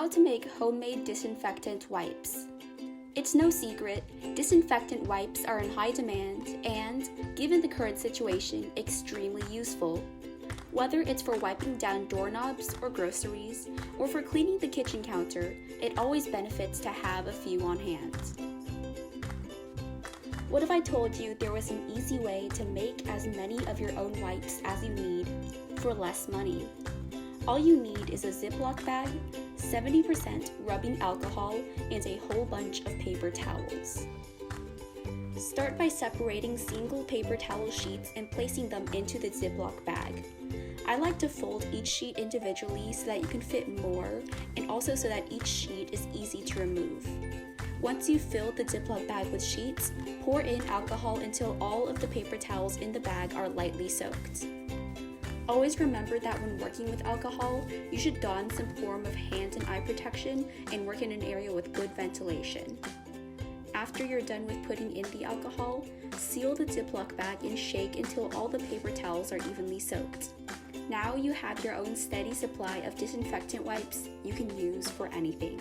How to make homemade disinfectant wipes. It's no secret, disinfectant wipes are in high demand and, given the current situation, extremely useful. Whether it's for wiping down doorknobs or groceries, or for cleaning the kitchen counter, it always benefits to have a few on hand. What if I told you there was an easy way to make as many of your own wipes as you need for less money? All you need is a Ziploc bag, 70% rubbing alcohol, and a whole bunch of paper towels. Start by separating single paper towel sheets and placing them into the Ziploc bag. I like to fold each sheet individually so that you can fit more, and also so that each sheet is easy to remove. Once you've filled the Ziploc bag with sheets, pour in alcohol until all of the paper towels in the bag are lightly soaked. Always remember that when working with alcohol, you should don some form of hand and eye protection and work in an area with good ventilation. After you're done with putting in the alcohol, seal the Ziploc bag and shake until all the paper towels are evenly soaked. Now you have your own steady supply of disinfectant wipes you can use for anything.